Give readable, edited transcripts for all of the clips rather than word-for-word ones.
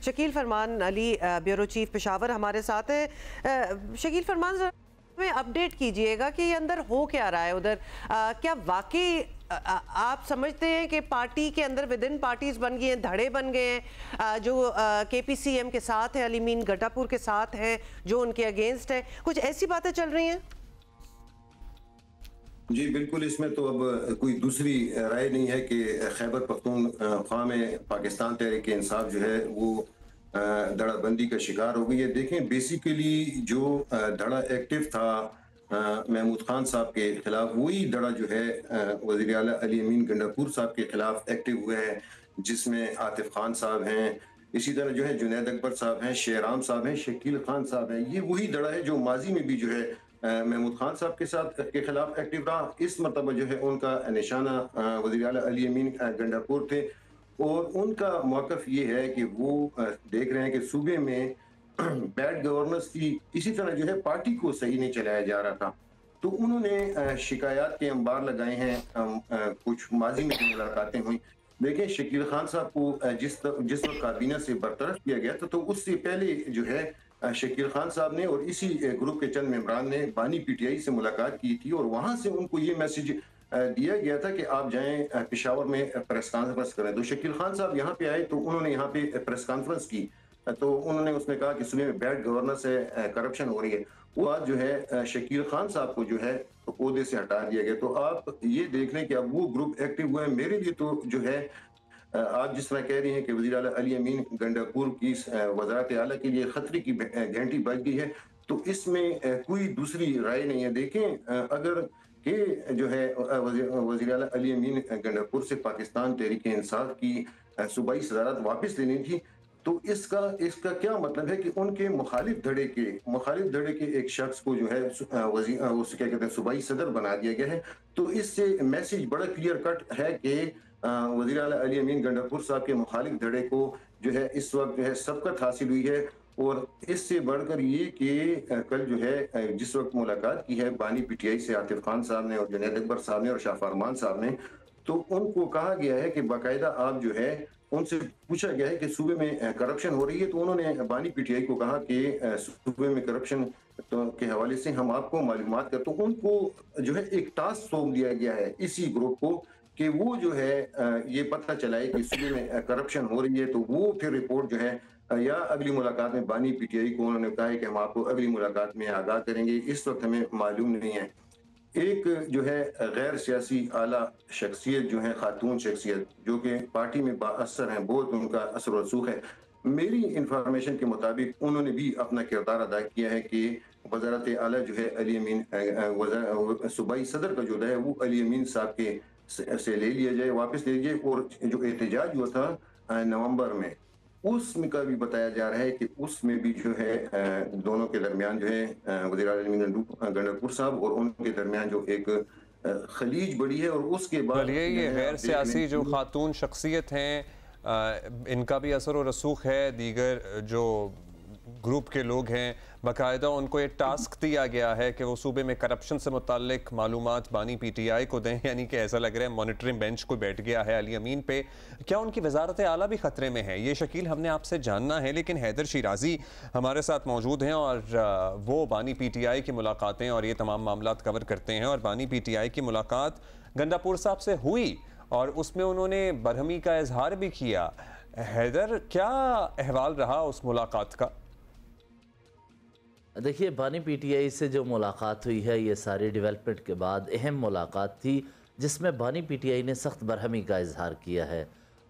शकील फरमान Ali bureau chief Peshawar हमारे साथ है। शकील फरमान, जरा हमें अपडेट कीजिएगा कि अंदर हो क्या रहा है उधर। क्या वाकई आप समझते हैं कि पार्टी के अंदर विद इन पार्टीज बन गई हैं, धड़े बन गए हैं, जो KPCM के साथ है, अली अमीन गंडापुर के साथ हैं, जो उनके अगेंस्ट है, कुछ ऐसी बातें चल रही हैं? जी बिल्कुल, इसमें तो अब कोई दूसरी राय नहीं है कि खैबर पख्तूनख्वा में पाकिस्तान तहरीक इंसाफ जो है वो धड़ाबंदी का शिकार हो गई है। देखें, बेसिकली जो धड़ा एक्टिव था महमूद खान साहब के खिलाफ, वही धड़ा जो है वज़ीर आला अली अमीन गंडापुर साहब के खिलाफ एक्टिव हुए हैं, जिसमें आतिफ खान साहब हैं, इसी तरह जो है जुनैद अकबर साहब हैं, शेराम साहब हैं, शकील खान साहब हैं। ये वही धड़ा है जो माजी में भी जो है महमूद खान साहब के साथ के खिलाफ एक्टिव रहा। इस मरतबा जो है उनका निशाना वज़ीर आला अली अमीन गंडापुर थे, और उनका मौक़िफ़ ये है कि वो देख रहे हैं कि सूबे में बैड गवर्नेंस थी, इसी तरह जो है पार्टी को सही नहीं चलाया जा रहा था। तो उन्होंने शिकायत के अंबार लगाए हैं। कुछ माजी में जो मुलाकातें हुई, देखिए शकील खान साहब को जिस वक्त काबीना से बरतरफ किया गया था, तो उससे पहले जो है शकील खान साहब ने और इसी ग्रुप के चंद मेंबरान ने बानी PTI से मुलाकात की थी, और वहां से उनको ये मैसेज दिया गया था कि आप जाएं पेशावर में प्रेस कॉन्फ्रेंस करें। तो शकील खान साहब यहाँ पे आए, तो उन्होंने यहाँ पे प्रेस कॉन्फ्रेंस की, तो उन्होंने उसमें कहा कि सूबे में बैड गवर्नेंस है, करप्शन हो रही है। वो बात जो है शकील खान साहब को जो है ओहदे से हटा दिया गया। तो आप ये देख लें कि अब वो ग्रुप एक्टिव हुए हैं। मेरे लिए तो जो है आप जिस तरह कह रही हैं कि वज़ीर आला अली अमीन गंडापुर की वज़ारत आला के लिए खतरे की घंटी बज गई है, तो इसमें कोई दूसरी राय नहीं है। देखें, अगर के जो है वज़ीर आला अली अमीन गंडापुर से पाकिस्तान तहरीक इंसाफ की सूबाई सदारत वापस लेनी थी, तो इसका इसका क्या मतलब है कि उनके मुखालिफ धड़े के एक शख्स को जो है क्या कहते हैं सूबाई सदर बना दिया गया है। तो इससे मैसेज बड़ा क्लियर कट है कि वज़ीर आला अली अमीन गंडापुर साहब के मुखालिफ धड़े को जो है इस वक्त जो है सबकत हासिल हुई है। और इससे बढ़कर ये कि कल जो है जिस वक्त मुलाकात की है बानी PTI से आतिफ खान साहब ने और जुनैद अकबर साहब ने और शाह फरमान साहब ने, तो उनको कहा गया है कि बाकायदा आप जो है उनसे पूछा गया है कि सूबे में करप्शन हो रही है, तो उन्होंने बानी PTI को कहा कि सूबे में करप्शन के हवाले से हम आपको मालूमात कर, तो उनको जो है एक टास्क सौंप दिया गया है इसी ग्रुप को कि वो जो है ये पता चलाए कि सूबे में करप्शन हो रही है। तो वो फिर रिपोर्ट जो है या अगली मुलाकात में बानी PTI को उन्होंने कहा है कि हम आपको अगली मुलाकात में आगाह करेंगे, इस वक्त हमें मालूम नहीं है। एक जो है गैर सियासी आला शख्सियत जो है, खातून शख्सियत जो कि पार्टी में बाअसर हैं, बहुत उनका असर व रसूख है। मेरी इंफॉर्मेशन के मुताबिक उन्होंने भी अपना किरदार अदा किया है कि वज़ारत आला जो है अली अमीन सूबाई सदर का जो है वो अली अमीन साहब के से ले लिया जाए, वापस ले लीजिए। और जो एहतजाज हुआ था नवंबर में, उसमें का भी बताया जा रहा है कि उसमें भी जो है दोनों के दरमियान जो है वज़ीर आला अली गंडापुर साहब और उनके दरमियान जो एक खलीज बड़ी है। और उसके बाद ये गैर सियासी जो खातून शख्सियत हैं, इनका भी असर और रसूख है, दीगर जो ग्रुप के लोग हैं, बाकायदा उनको एक टास्क दिया गया है कि वो सूबे में करप्शन से मुताल्लिक मालूमात बानी PTI को दें। यानी कि ऐसा लग रहा है मॉनिटरिंग बेंच को बैठ गया है अली अमीन पे। क्या उनकी वज़ारत आला भी ख़तरे में है? ये शकील हमने आपसे जानना है, लेकिन हैदर शिराजी हमारे साथ मौजूद हैं और वो बानी PTI की मुलाकातें और ये तमाम मामला कवर करते हैं। और बानी PTI की मुलाकात गंडापुर साहब से हुई और उसमें उन्होंने बरहमी का इजहार भी किया। हैदर, क्या अहवाल रहा उस मुलाकात का? देखिए, बानी PTI से जो मुलाकात हुई है, ये सारी डेवलपमेंट के बाद अहम मुलाकात थी, जिसमें बानी PTI ने सख्त बरहमी का इजहार किया है।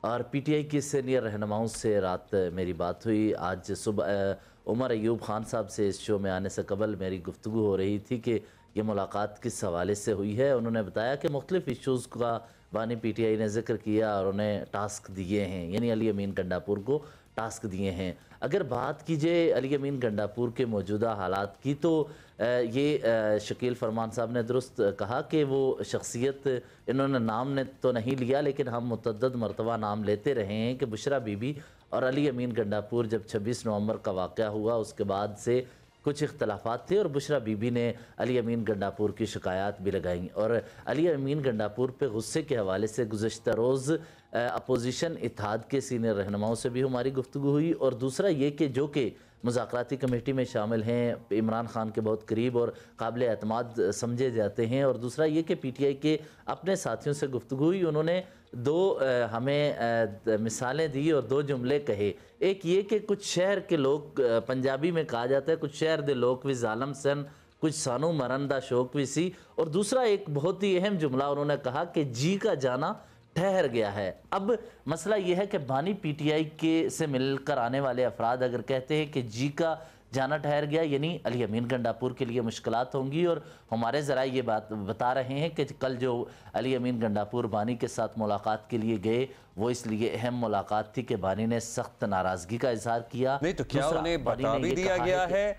और PTI के सीनियर रहनुमाओं से रात मेरी बात हुई। आज सुबह उमर अयूब खान साहब से इस शो में आने से कबल मेरी गुफ्तगू हो रही थी कि ये मुलाकात किस हवाले से हुई है। उन्होंने बताया कि मुख्तलिफ़ इशूज़ का बानी PTI ने जिक्र किया और उन्हें टास्क दिए हैं, यानी अली अमीन गंडापुर को टास्क दिए हैं। अगर बात कीजिए अली अमीन गंडापुर के मौजूदा हालात की, तो ये शकील फरमान साहब ने दुरुस्त कहा कि वो शख्सियत इन्होंने नाम ने तो नहीं लिया, लेकिन हम मुतअद्दिद मरतबा नाम लेते रहे हैं कि बुशरा बीबी और अली अमीन गंडापुर जब 26 नवंबर का वाक़या हुआ उसके बाद से कुछ इख्तलाफात थे और बुशरा बीबी ने अली अमीन गंडापुर की शिकायत भी लगाई। और अली अमीन गंडापुर पे गुस्से के हवाले से गुज़श्ता रोज़ अपोजिशन इत्तेहाद के सीनियर रहनुमाओं से भी हमारी गुफ्तगू हुई, और दूसरा ये कि जो कि मुज़ाकराती कमेटी में शामिल हैं, इमरान खान के बहुत करीब और काबिल एतमाद समझे जाते हैं, और दूसरा ये कि पीटीआई के अपने साथियों से गुफ्तगू हुई, उन्होंने दो हमें मिसालें दी और दो जुमले कहे। एक ये कि कुछ शहर के लोग, पंजाबी में कहा जाता है कुछ शहर दे लोग भी जालम सन, कुछ सानू मरन दा शौक भी सी, और दूसरा एक बहुत ही अहम जुमला उन्होंने कहा कि जी का जाना ठहर गया है। अब मसला यह है कि बानी पीटीआई के से मिलकर आने वाले अफराद अगर कहते हैं कि जी का जाना ठहर गया, यानी अली अमीन गंडापुर के लिए मुश्किलात होंगी, और हमारे ज़रा ये बात बता रहे हैं कि कल जो अली अमीन गंडापुर बानी के साथ मुलाकात के लिए गए वो इसलिए अहम मुलाकात थी कि बानी ने सख्त नाराज़गी का इजहार किया। नहीं तो क्या उन्हें बता भी दिया गया है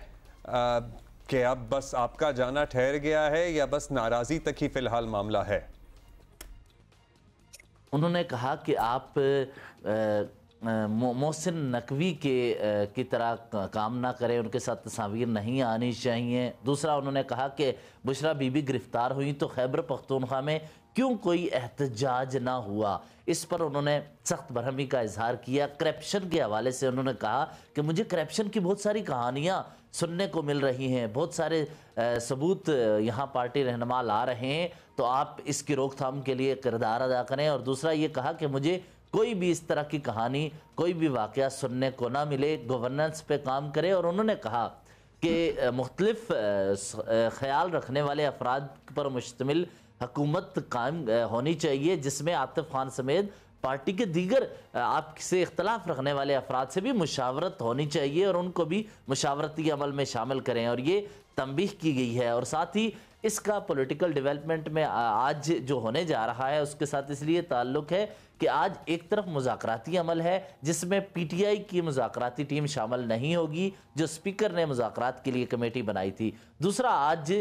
कि अब बस आपका जाना ठहर गया है, या बस नाराज़गी तक ही फ़िलहाल मामला है? उन्होंने कहा कि आप मोहसिन नकवी की तरह काम ना करें, उनके साथ तस्वीर नहीं आनी चाहिए। दूसरा उन्होंने कहा कि बुशरा बीबी गिरफ्तार हुई तो खैबर पख्तूनख्वा में क्यों कोई एहतजाज ना हुआ, इस पर उन्होंने सख्त बरहमी का इजहार किया। करप्शन के हवाले से उन्होंने कहा कि मुझे करप्शन की बहुत सारी कहानियाँ सुनने को मिल रही हैं, बहुत सारे सबूत यहाँ पार्टी रहनुमा ला रहे हैं, तो आप इसकी रोकथाम के लिए किरदार अदा करें। और दूसरा ये कहा कि मुझे कोई भी इस तरह की कहानी, कोई भी वाक़या सुनने को ना मिले, गवर्नेंस पे काम करे। और उन्होंने कहा कि मुख्तलिफ ख्याल रखने वाले अफराद पर मुश्तमिल हुकूमत कायम होनी चाहिए, जिसमें आतिफ खान समेत पार्टी के दीगर आपसे इख्तलाफ रखने वाले अफराद से भी मुशावरत होनी चाहिए और उनको भी मुशावरती अमल में शामिल करें, और ये तंबीह की गई है। और साथ ही इसका पॉलिटिकल डेवलपमेंट में आज जो होने जा रहा है उसके साथ इसलिए ताल्लुक़ है कि आज एक तरफ मुज़ाकराती अमल है जिसमें पीटीआई की मुज़ाकराती टीम शामिल नहीं होगी, जो स्पीकर ने मुज़ाकरात के लिए कमेटी बनाई थी। दूसरा, आज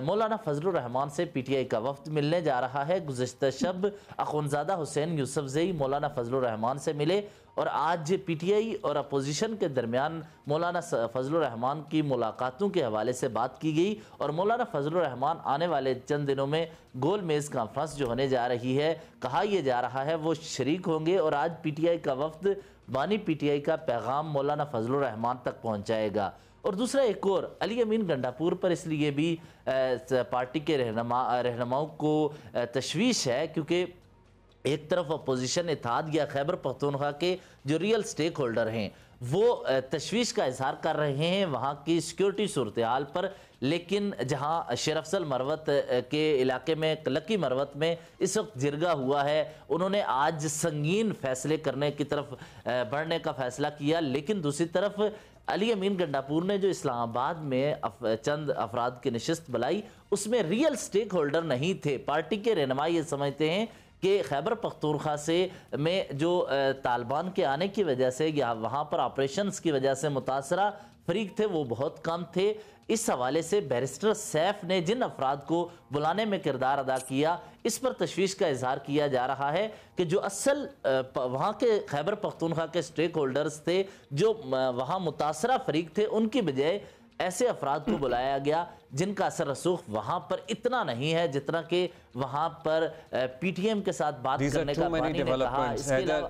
मौलाना फजलुर रहमान से पीटीआई का वफ्द मिलने जा रहा है। गुज़श्ता शब अख़ुंज़ादा हुसैन यूसुफ़ज़ई मौलाना फजलुर रहमान से मिले, और आज पीटीआई और अपोजिशन के दरमियान मौलाना फजलुर रहमान की मुलाकातों के हवाले से बात की गई, और मौलाना फजलुर रहमान आने वाले चंद दिनों में गोल मेज़ कॉन्फ्रेंस जो होने जा रही है, कहा यह जा रहा है वो शरीक होंगे, और आज पीटीआई का वफ्द बानी पीटीआई का पैगाम मौलाना फजलुर रहमान तक पहुँचाएगा। और दूसरा, एक और अली अमीन गंडापुर पर इसलिए भी पार्टी के रहनुमाओं को तशवीश है, क्योंकि एक तरफ अपोजिशन इत्तेहाद या खैबर पख्तूनख्वा के जो रियल स्टेक होल्डर हैं वो तशवीश का इजहार कर रहे हैं वहाँ की सिक्योरिटी सूरत हाल पर, लेकिन जहाँ शेर अफजल मरवत के इलाके में लकी मरवत में इस वक्त जिरगा हुआ है, उन्होंने आज संगीन फैसले करने की तरफ बढ़ने का फैसला किया। लेकिन दूसरी तरफ अली अमीन गंडापुर ने जो इस्लामाबाद में चंद अफराद की नशिस्त बुलाई, उसमें रियल स्टेक होल्डर नहीं थे। पार्टी के रहनुमा ये समझते हैं कि खैबर पख्तूनख्वा से में जो तालिबान के आने की वजह से या वहाँ पर ऑपरेशंस की वजह से मुतासरा फरीक थे वो बहुत कम थे। इस हवाले से बैरिस्टर सैफ ने जिन अफराद को बुलाने में किरदार अदा किया, इस पर तशवीश का इजहार किया जा रहा है कि जो असल वहाँ के खैबर पख्तूनख्वा के स्टेक होल्डर्स थे, जो वहाँ मुतासरा फरीक थे, उनकी बजाय ऐसे अफराद को बुलाया गया जिनका असर रसूख वहाँ पर इतना नहीं है जितना कि वहाँ पर पीटीएम के साथ बात करने का बानी ने कहा।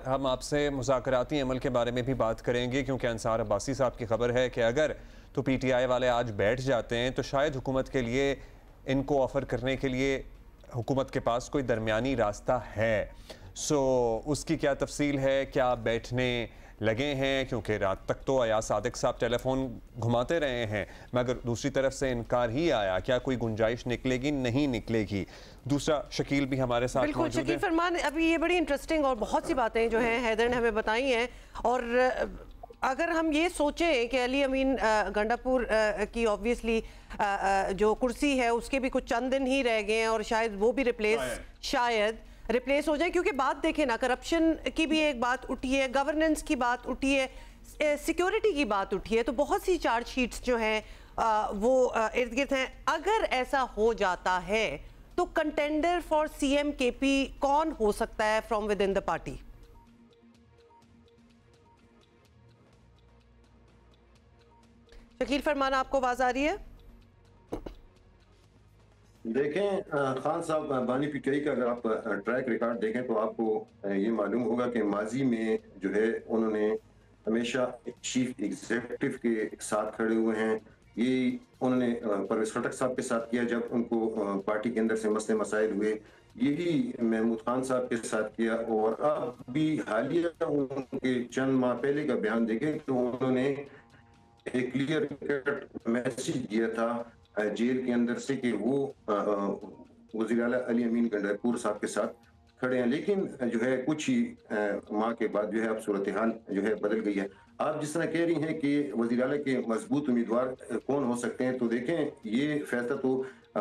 हम आपसे मुज़ाकराती अमल के बारे में भी बात करेंगे, क्योंकि अंसार अब्बासी साहब की खबर है कि अगर तो पीटीआई वाले आज बैठ जाते हैं तो शायद हुकूमत के लिए इनको ऑफ़र करने के लिए हुकूमत के पास कोई दरमियानी रास्ता है। उसकी क्या तफसील है, क्या बैठने लगे हैं, क्योंकि रात तक तो अयाज सादिक साहब टेलीफोन घुमाते रहे हैं, मगर दूसरी तरफ से इनकार ही आया। क्या कोई गुंजाइश निकलेगी? नहीं निकलेगी। दूसरा, शकील भी हमारे साथ बिल्कुल शकील फरमान, अभी ये बड़ी इंटरेस्टिंग और बहुत सी बातें जो हैं हैदर ने हमें बताई हैं, और अगर हम ये सोचें कि अली अमीन गंडापुर की ऑब्वियसली जो कुर्सी है उसके भी कुछ चंद दिन ही रह गए हैं और शायद वो भी रिप्लेस हो जाए, क्योंकि बात देखें ना, करप्शन की भी एक बात उठी है, गवर्नेंस की बात उठी है, सिक्योरिटी की बात उठी है, तो बहुत सी चार्जशीट्स जो हैं वो इर्द गिर्द हैं। अगर ऐसा हो जाता है तो कंटेंडर फॉर सीएम केपी कौन हो सकता है from within the party? Shakeel Farman, आपको आवाज आ रही है? देखें खान साहब बानी पीटीआई का अगर आप ट्रैक रिकॉर्ड देखें तो आपको ये मालूम होगा कि माजी में जो है उन्होंने हमेशा चीफ एग्जीक्यूटिव के साथ खड़े हुए हैं। ये उन्होंने परवेज खटक साहब के साथ किया जब उनको पार्टी के अंदर से मसले मसाइल हुए, यही महमूद खान साहब के साथ किया। और अब भी हालिया उनके चंद माह पहले का बयान देखें तो उन्होंने एक क्लियर कट मैसेज दिया था जेल के अंदर से कि वो वज़ीर आला अली अमीन गंडापुर साहब के साथ खड़े हैं। लेकिन जो है कुछ ही माह के बाद जो है अब सूरत हाल जो है बदल गई है। आप जिस तरह कह रही हैं कि वज़ीर आला के मजबूत उम्मीदवार कौन हो सकते हैं, तो देखें ये फैसला तो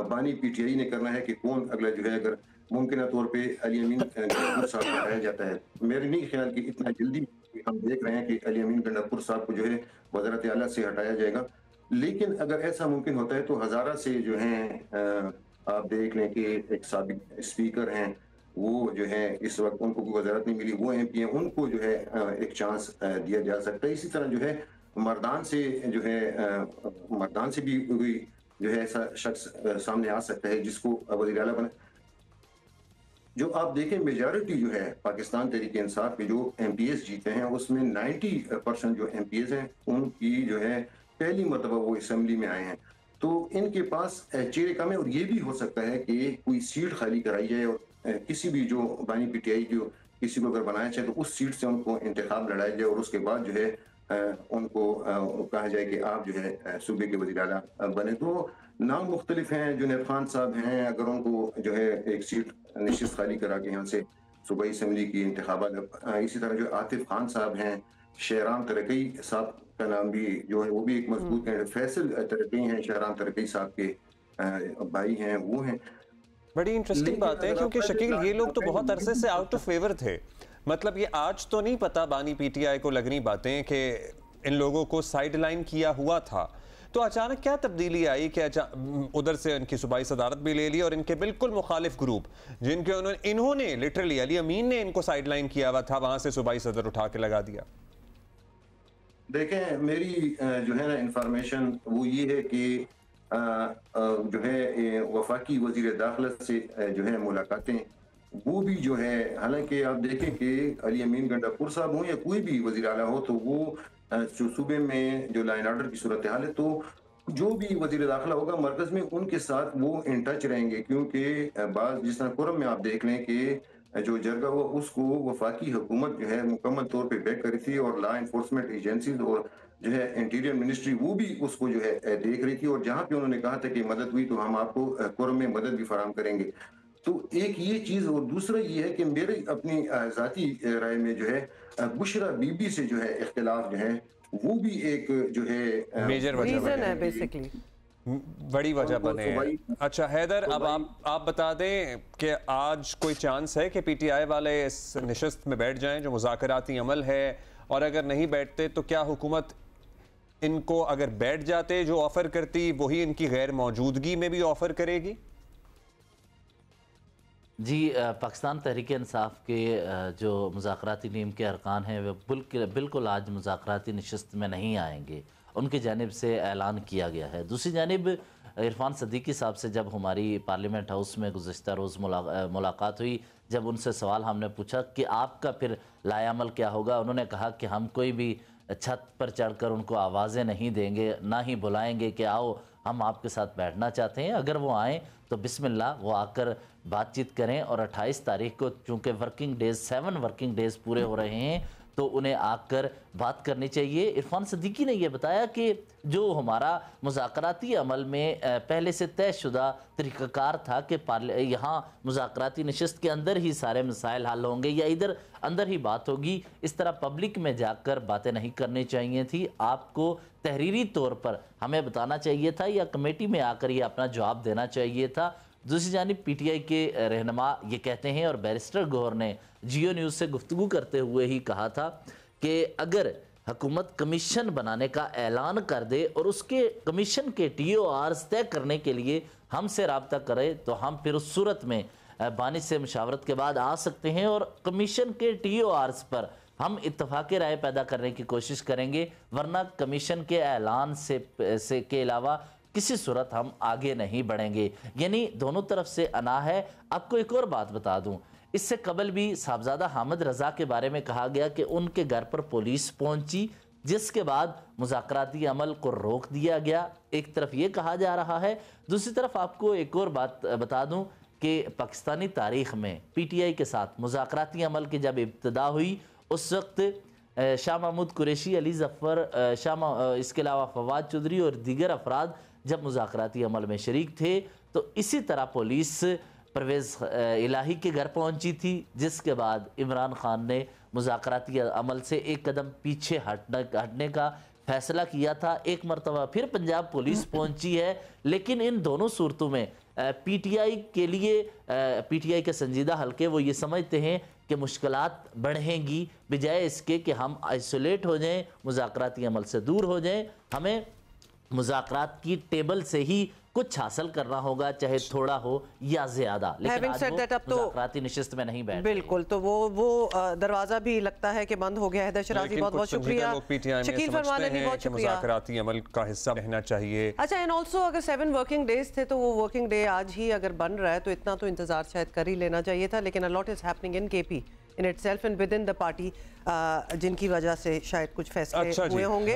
बानी पीटीआई ने करना है कि कौन अगला जो है, अगर मुमकिन तौर पे अली अमीन गंडापुर साहब को हटाया जाता है। मेरे नहीं ख्याल कि इतना जल्दी हम देख रहे हैं कि अली अमीन गंडापुर साहब को जो है वज़ारत आला से हटाया जाएगा। लेकिन अगर ऐसा मुमकिन होता है तो हज़ारा से जो है आप देख लें कि एक साबिक स्पीकर हैं, वो जो है इस वक्त उनको कोई वजारत नहीं मिली, वो एमपी हैं, उनको जो है एक चांस दिया जा सकता है। इसी तरह जो है मर्दान से जो है मर्दान से भी कोई जो है ऐसा शख्स सामने आ सकता है जिसको वज़ीर आला बना। जो आप देखें मेजॉरिटी जो है पाकिस्तान तहरीक इंसाफ के जो एमपीएस जीते हैं उसमें 90% जो एमपीएस हैं उनकी जो है पहली मरतबा वो असेंबली में आए हैं। तो इनके पास चेहरे कम है और ये भी हो सकता है कि कोई सीट खाली कराई जाए और किसी भी जो बानी पीटीआई जो किसी को अगर बनाया चाहे तो उस सीट से उनको इंतखाब लड़ाया जाए और उसके बाद जो है उनको कहा जाए कि आप जो है सूबे के वज़ीर आला बने। तो नाम मुख्तलिफ हैं। जुनैद खान साहब हैं, अगर उनको जो है एक सीट निश्चित खाली करा के यहाँ से सूबाई असम्बली की इंतखाबात। इसी तरह जो आतिफ खान साहब हैं, शहराम तरकई साहब का नाम भी जो है वो भी एक मजबूत कैंडिडेट, फैसल तरकई हैं, शहराम तरकई साहब के भाई हैं, वो हैं। बड़ी इंटरेस्टिंग बात है क्योंकि शकील ये लोग तो बहुत अरसे से आउट ऑफ फेवर थे। मतलब ये आज तो नहीं पता बानी पीटीआई को लग रही बातें कि इन लोगों को साइड लाइन किया हुआ था, तो अचानक क्या तब्दीली आई कि उधर से इनकी सूबाई सदारत भी ले ली और इनके बिल्कुल मुखालिफ ग्रुप जिनके इन्होंने लिटरली अली अमीन ने इनको साइड लाइन किया हुआ था वहां से सूबाई सदर उठा के लगा दिया। देखें मेरी जो है ना इंफॉर्मेशन वो ये है कि जो है वफाकी वजीर दाखिला से जो है मुलाकातें वो भी जो है, हालांकि आप देखें कि अली अमीन गंडापुर साहब हो या कोई भी वजीर आला हो तो वो सूबे में जो लाइन ऑर्डर की सूरत हाल है तो जो भी वजीर दाखिला होगा मरकज में उनके साथ वो इन टच रहेंगे। क्योंकि बाज जिस तरह कुरम में आप देख लें कि जो जरगा हुआ उसको वफाकी हुकूमत जो है मुकम्मल तौर पे बैक करी थी और लॉ इन्फोर्समेंट एजेंसीज और जो है इंटीरियर मिनिस्ट्री वो भी उसको जो है देख रही थी और जहां पे उन्होंने कहा था कि मदद हुई तो हम आपको कुरम में मदद भी फराहम करेंगे। तो एक ये चीज और दूसरा ये है कि मेरे अपनी जाती राय में जो है बुशरा बीबी से जो है इख्तिलाफ जो है वो भी एक जो है मेजर वजह है बेसिकली, बड़ी वजह बने। अच्छा हैदर, अब आप बता दें कि आज कोई चांस है कि पीटीआई वाले इस नशस्त में बैठ जाएं जो मुज़ाकराती अमल है, और अगर नहीं बैठते तो क्या हुकूमत इनको अगर बैठ जाते जो ऑफर करती वही इनकी गैर मौजूदगी में भी ऑफर करेगी? जी, पाकिस्तान तहरीक इंसाफ के जो मुज़ाकराती टीम के अरकान हैं वे बिल्कुल आज मुज़ाकराती नशस्त में नहीं आएंगे, उनकी जानिब से ऐलान किया गया है। दूसरी जानिब इरफान सदीकी साहब से जब हमारी पार्लियामेंट हाउस में गुज़िश्ता रोज़ मुलाकात हुई, जब उनसे सवाल हमने पूछा कि आपका फिर लायामल क्या होगा, उन्होंने कहा कि हम कोई भी छत पर चढ़कर उनको आवाज़ें नहीं देंगे, ना ही बुलाएंगे कि आओ हम आपके साथ बैठना चाहते हैं। अगर वो आएँ तो बिस्मिल्लाह वो आकर बातचीत करें, और 28 तारीख को चूँकि वर्किंग डेज़ 7 वर्किंग डेज़ पूरे हो रहे हैं तो उन्हें आकर बात करनी चाहिए। इरफान सदीकी ने यह बताया कि जो हमारा मुज़ाकराती अमल में पहले से तयशुदा तरीक़ाकार था कि यहाँ मुज़ाकराती नशस्त के अंदर ही सारे मसाइल हल होंगे या इधर अंदर ही बात होगी, इस तरह पब्लिक में जाकर बातें नहीं करनी चाहिए थी। आपको तहरीरी तौर पर हमें बताना चाहिए था या कमेटी में आकर ये अपना जवाब देना चाहिए था। दूसरी जानिब पीटीआई के रहनुमा ये कहते हैं, और बैरिस्टर गौहर ने जियो न्यूज़ से गुफ्तगू करते हुए ही कहा था कि अगर हुकूमत कमीशन बनाने का ऐलान कर दे और उसके कमीशन के TORs तय करने के लिए हमसे रब्ता करे तो हम फिर उस सूरत में बानी से मुशावरत के बाद आ सकते हैं और कमीशन के TORs पर हम इत्तफाक़ राय पैदा करने की कोशिश करेंगे, वरना कमीशन के ऐलान से के अलावा किसी सूरत हम आगे नहीं बढ़ेंगे। यानी दोनों तरफ से अना है। आपको एक और बात बता दूं, इससे कबल भी साहबजादा हामिद रजा के बारे में कहा गया कि उनके घर पर पुलिस पहुंची, जिसके बाद मुज़ाकराती अमल को रोक दिया गया। एक तरफ ये कहा जा रहा है, दूसरी तरफ आपको एक और बात बता दूं कि पाकिस्तानी तारीख में PTI के साथ मुज़ाकराती अमल की जब इब्तिदा हुई, उस वक्त शाह महमूद कुरैशी, अली ज़फ़र, इसके अलावा फवाद चौधरी और दीगर अफराद जब मुज़ाकराती अमल में शरीक थे, तो इसी तरह पुलिस परवेज़ इलाही के घर पहुंची थी, जिसके बाद इमरान खान ने मुज़ाकराती अमल से एक कदम पीछे हटने का फैसला किया था। एक मरतबा फिर पंजाब पुलिस पहुंची है, लेकिन इन दोनों सूरतों में PTI के लिए, PTI के संजीदा हल्के वो ये समझते हैं कि मुश्किलात बढ़ेंगी, बजाय इसके कि हम आइसोलेट हो जाएं, मुज़ाकराती अमल से दूर हो जाएं। हमें मुज़ाकरात की टेबल से ही कुछ हासिल करना होगा, चाहे थोड़ा हो या ज्यादा, लेकिन आज वो मुज़ाकराती निशिस्त में नहीं बैठ। बिल्कुल, तो वो दरवाजा भी लगता है कि बंद हो गया है। दशराजी बहुत बहुत शुक्रिया। शकील फरमान भी बहुत शुक्रिया। मुज़ाकराती अमल का हिस्सा रहना चाहिए। अच्छा, एंड ऑल्सो अगर 7 वर्किंग डेज थे तो वो वर्किंग डे आज ही अगर बन रहा है तो इतना तो इंतजार शायद कर ही लेना चाहिए था, लेकिन a lot is happening in KP in itself and with in the party, जिनकी वजह से शायद कुछ फैसले हुए होंगे।